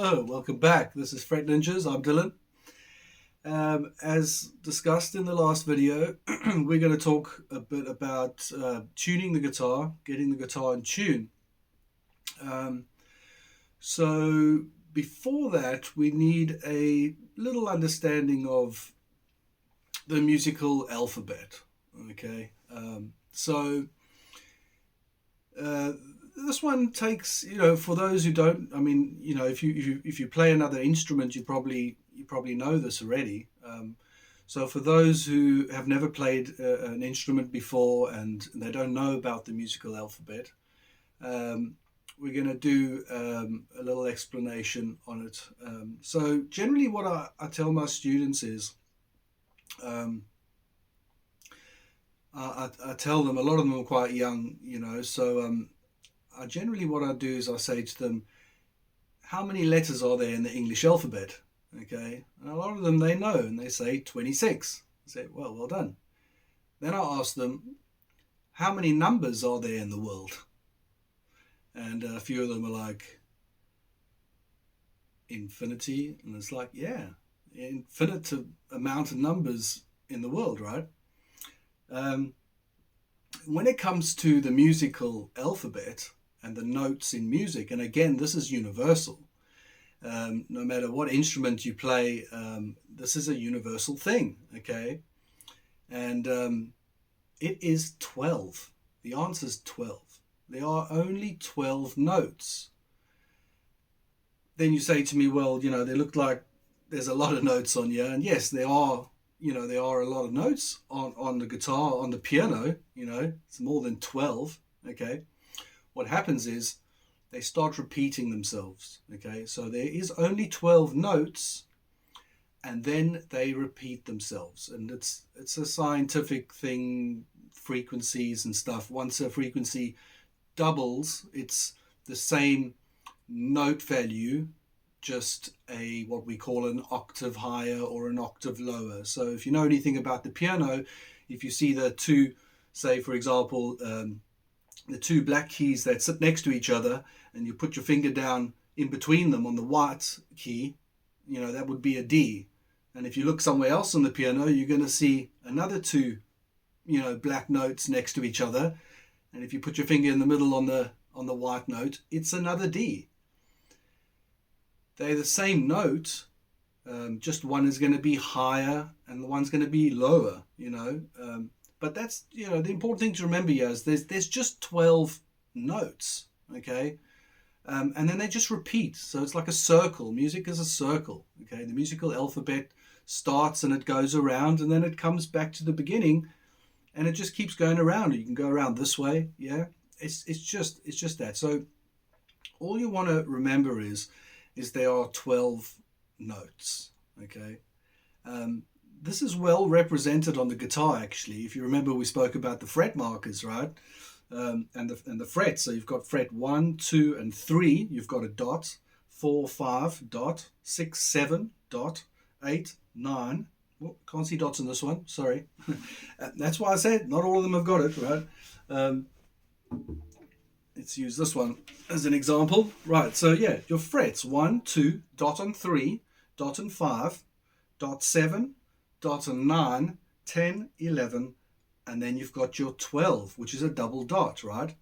Hello, welcome back. This is Fret Ninjas. I'm Dylan. As discussed in the last video, we're going to talk a bit about tuning the guitar, getting the guitar in tune. Um, so before that, we need a little understanding of the musical alphabet. Okay, so uh, this one takes, for those who don't, if you play another instrument, you probably know this already. So for those who have never played an instrument before and they don't know about the musical alphabet, we're going to do a little explanation on it. So generally, what I tell my students is, um, I tell them, a lot of them are quite young, so generally what I do is I say to them, how many letters are there in the English alphabet? Okay, and a lot of them they know, and they say 26. I say, well done. Then I ask them, how many numbers are there in the world? And a few of them are like, infinity. And it's like, yeah, infinite amount of numbers in the world, right? When it comes to the musical alphabet and the notes in music, and again, this is universal. No matter what instrument you play, this is a universal thing, okay? And it is 12. The answer is 12. There are only 12 notes. Then you say to me, well, they look like there's a lot of notes on here. And yes, there are a lot of notes on the guitar, on the piano, it's more than 12, okay? What happens is they start repeating themselves, okay? So there is only 12 notes, and then they repeat themselves. And it's a scientific thing, frequencies and stuff. Once a frequency doubles, it's the same note value, just what we call an octave higher or an octave lower. So if you know anything about the piano, if you see the two, say for example, the two black keys that sit next to each other, and you put your finger down in between them on the white key, that would be a D. And if you look somewhere else on the piano, you're going to see another two, black notes next to each other. And if you put your finger in the middle on the white note, it's another D. They're the same note, just one is going to be higher and the one's going to be lower, but that's, the important thing to remember here is there's just 12 notes, okay? And then they just repeat. So it's like a circle. Music is a circle, okay? The musical alphabet starts and it goes around, and then it comes back to the beginning, and it just keeps going around. You can go around this way, yeah? It's just that. So all you want to remember is there are 12 notes, okay? This is well represented on the guitar, actually. If you remember, we spoke about the fret markers, right? And the frets. So you've got fret 1, 2, and 3. You've got a dot. 4, 5, dot. 6, 7, dot. 8, 9. Oh, can't see dots on this one. Sorry. That's why I said not all of them have got it, right? Let's use this one as an example. Right, so yeah, your frets 1, 2, dot and 3, dot and 5, dot 7, dot and 9, 10, 11, and then you've got your 12, which is a double dot, right?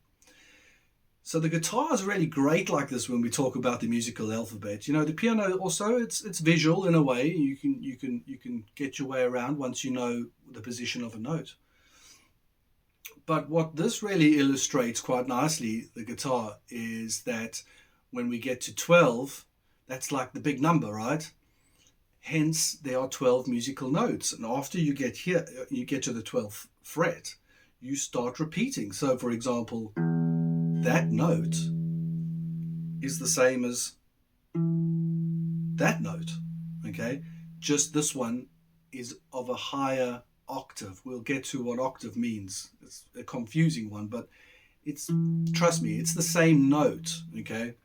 So the guitar is really great like this when we talk about the musical alphabet. The piano also, it's visual in a way. You can get your way around once you know the position of a note. But what this really illustrates quite nicely, the guitar, is that when we get to 12, that's like the big number, right? Hence, there are 12 musical notes. And after you get here, you get to the 12th fret, you start repeating. So, for example, that note is the same as that note, okay? Just this one is of a higher octave. We'll get to what octave means. It's a confusing one, but trust me, it's the same note, okay?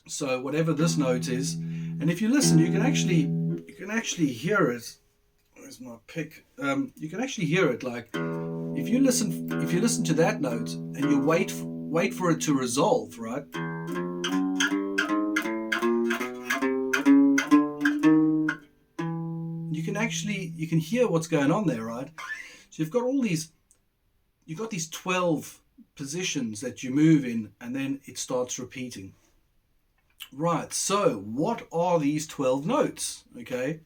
So whatever this note is, and if you listen, you can actually hear it. Where's my pick? You can actually hear it. Like if you listen to that note and you wait for it to resolve, right? actually, you can hear what's going on there, right? So you've got these 12 positions that you move in, and then it starts repeating. Right, so what are these 12 notes? Okay,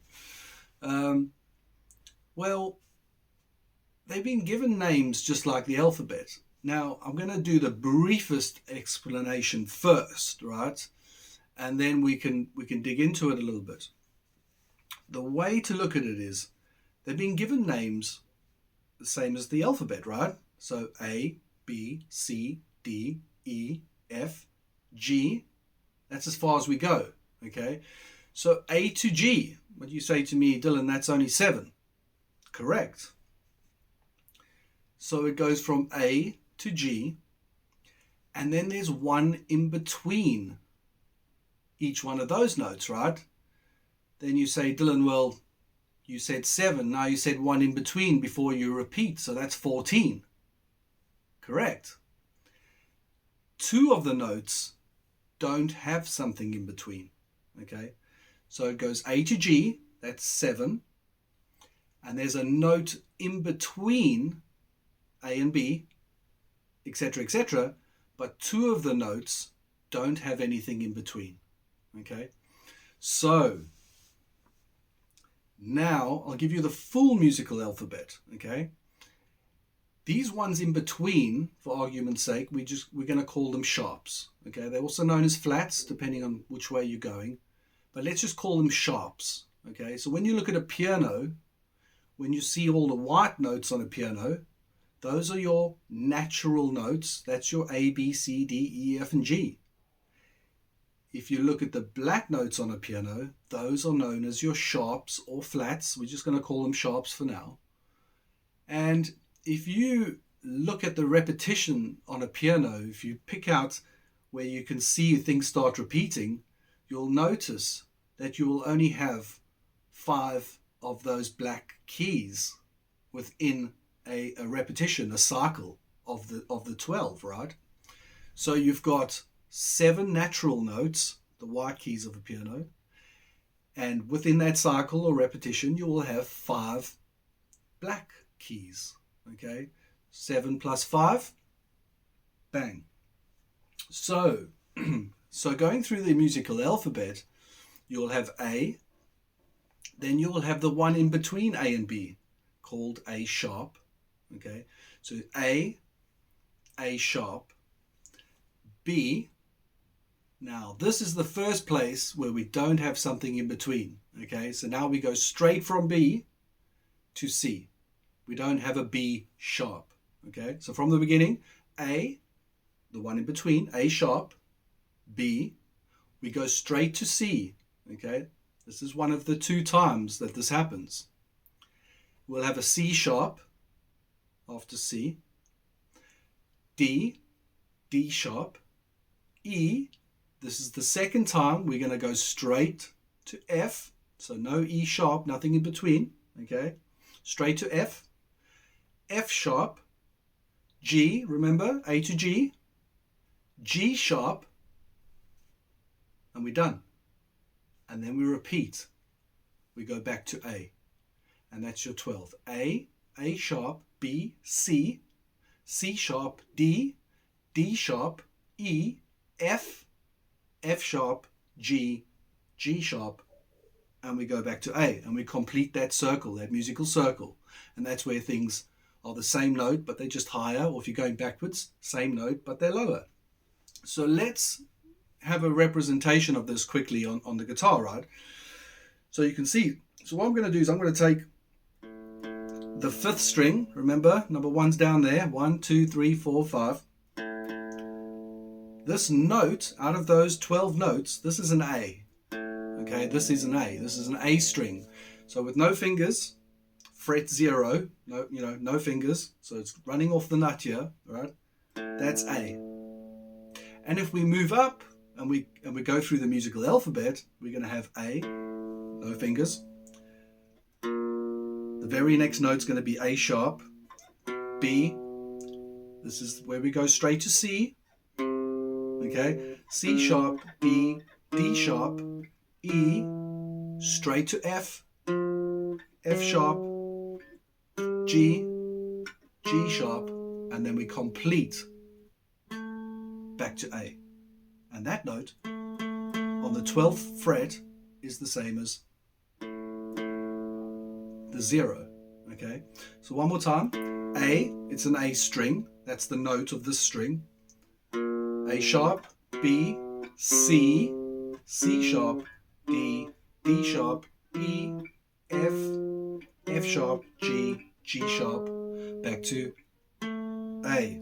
well, they've been given names just like the alphabet. Now, I'm going to do the briefest explanation first, right? And then we can dig into it a little bit. The way to look at it is they've been given names the same as the alphabet, right? So A, B, C, D, E, F, G. That's as far as we go, okay? So A to G. What you say to me, Dylan, that's only 7. Correct. So it goes from A to G, and then there's one in between each one of those notes, right? Then you say, Dylan, well, you said 7. Now you said one in between before you repeat, so that's 14. Correct. 2 of the notes don't have something in between, okay? So it goes A to G, that's 7, and there's a note in between A and B, etc., etc., but 2 of the notes don't have anything in between, okay? So now I'll give you the full musical alphabet, okay? These ones in between, for argument's sake, we're going to call them sharps, okay? They're also known as flats, depending on which way you're going, but let's just call them sharps, okay? So when you look at a piano, when you see all the white notes on a piano, those are your natural notes. That's your A, B, C, D, E, F, and G. If you look at the black notes on a piano, those are known as your sharps or flats. We're just going to call them sharps for now. And if you look at the repetition on a piano, if you pick out where you can see things start repeating, you'll notice that you will only have 5 of those black keys within a repetition, a cycle of the 12, right? So you've got 7 natural notes, the white keys of a piano, and within that cycle or repetition, you will have 5 black keys, okay? 7 plus 5, bang. So, so going through the musical alphabet, you'll have A, then you will have the one in between A and B, called A sharp, okay? So A sharp, B. Now, this is the first place where we don't have something in between, okay? So now we go straight from B to C. We don't have a B sharp, okay? So from the beginning, A, the one in between, A sharp, B, we go straight to C, okay? This is one of the 2 times that this happens. We'll have a C sharp after C, D, D sharp, E. This is the second time we're going to go straight to F. So no E sharp, nothing in between, okay? Straight to F, F sharp, G, remember, A to G, G sharp, and we're done. And then we repeat. We go back to A, and that's your 12. A sharp, B, C, C sharp, D, D sharp, E, F, F sharp, G, G sharp, and we go back to A, and we complete that circle, that musical circle. And that's where things are the same note, but they're just higher, or if you're going backwards, same note, but they're lower. So let's have a representation of this quickly on the guitar, right? So you can see, so what I'm going to do is I'm going to take the 5th string, remember, number 1's down there, 1, 2, 3, 4, 5. This note, out of those 12 notes, this is an A. Okay, this is an A. This is an A string. So with no fingers, fret 0, no fingers. So it's running off the nut here, right? That's A. And if we move up and we go through the musical alphabet, we're going to have A, no fingers. The very next note's going to be A sharp, B. This is where we go straight to C. Okay, C sharp, B, D sharp, E, straight to F, F sharp, G, G sharp, and then we complete back to A. And that note on the 12th fret is the same as the 0. Okay, so one more time. A, it's an A string. That's the note of this string. A sharp, B, C, C sharp, D, D sharp, E, F, F sharp, G, G sharp, back to A.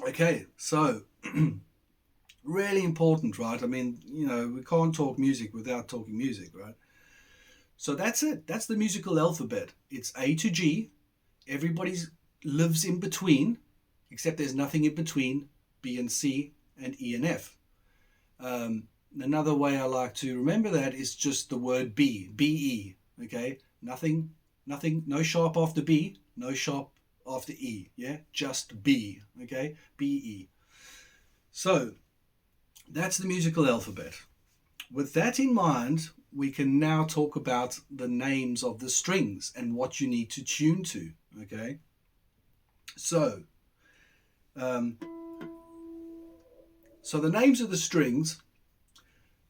Okay, so really important, right? I mean, you know, we can't talk music without talking music, right? So that's it. That's the musical alphabet. It's A to G. Everybody lives in between, except there's nothing in between B and C and E and F. Another way I like to remember that is just the word B, B-E, okay? Nothing, no sharp after B, no sharp after E, yeah? Just B, okay? B-E. So that's the musical alphabet. With that in mind, we can now talk about the names of the strings and what you need to tune to, okay? So, the names of the strings,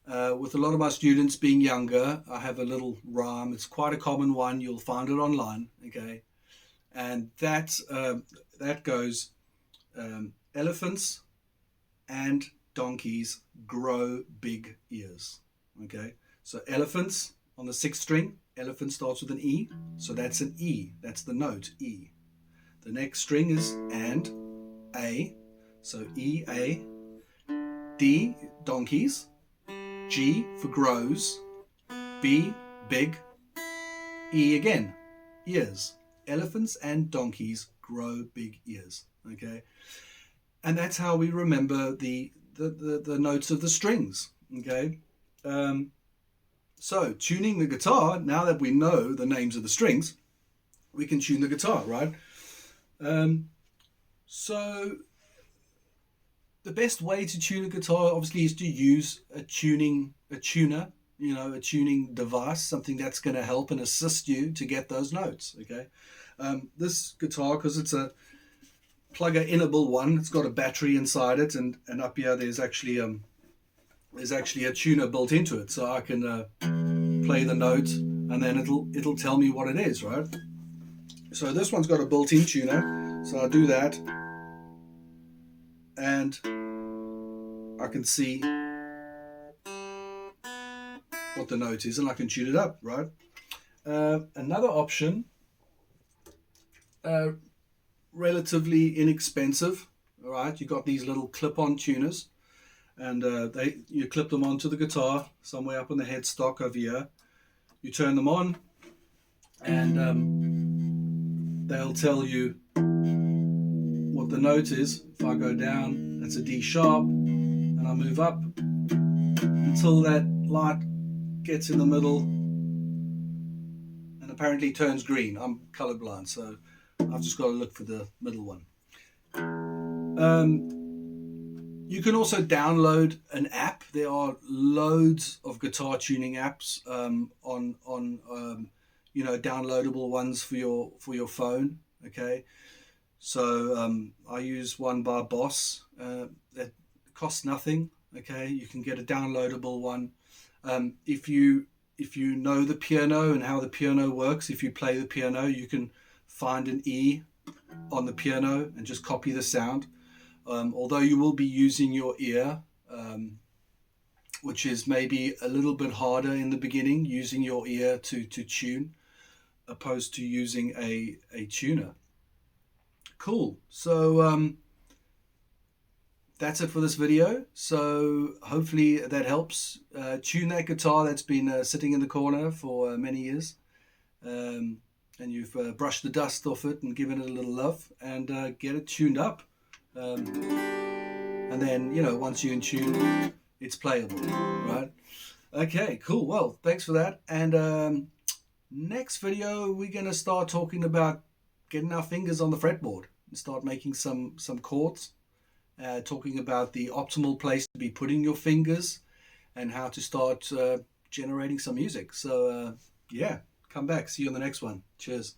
with a lot of my students being younger, I have a little rhyme. It's quite a common one. You'll find it online, okay? And that goes, elephants and donkeys grow big ears, okay? So elephants on the 6th string, elephant starts with an E, so that's an E, that's the note, E. The next string is and, A, so E, A, D, donkeys, G for grows, B, big, E again, ears. Elephants and donkeys grow big ears, okay? And that's how we remember the notes of the strings, okay? So tuning the guitar, now that we know the names of the strings, we can tune the guitar, right? So the best way to tune a guitar obviously is to use a tuner, you know, a tuning device, something that's going to help and assist you to get those notes, okay? This guitar, because it's a plugger-inable one, it's got a battery inside it, and up here there's actually a tuner built into it, so I can play the note and then it'll tell me what it is, right? So this one's got a built-in tuner, so I do that and I can see what the note is and I can tune it up, right? Another option, relatively inexpensive, all right? You got these little clip-on tuners, and you clip them onto the guitar somewhere up on the headstock over here. You turn them on, and they'll tell you what the note is. If I go down, that's a D sharp, and I move up until that light gets in the middle and apparently turns green. I'm colorblind, so I've just got to look for the middle one. You can also download an app. There are loads of guitar tuning apps on you know, downloadable ones for your phone. Okay, so I use one by Boss that costs nothing. Okay, you can get a downloadable one. If you know the piano and how the piano works, if you play the piano, you can find an E on the piano and just copy the sound. Although you will be using your ear, which is maybe a little bit harder in the beginning, using your ear to tune, opposed to using a tuner. Cool. So that's it for this video. So hopefully that helps. Tune that guitar that's been sitting in the corner for many years. And you've brushed the dust off it and given it a little love, and get it tuned up. And then, you know, once you're in tune, it's playable, right? Okay, cool. Well, thanks for that. And next video, we're going to start talking about getting our fingers on the fretboard and start making some chords, talking about the optimal place to be putting your fingers and how to start generating some music. So, yeah, come back. See you on the next one. Cheers.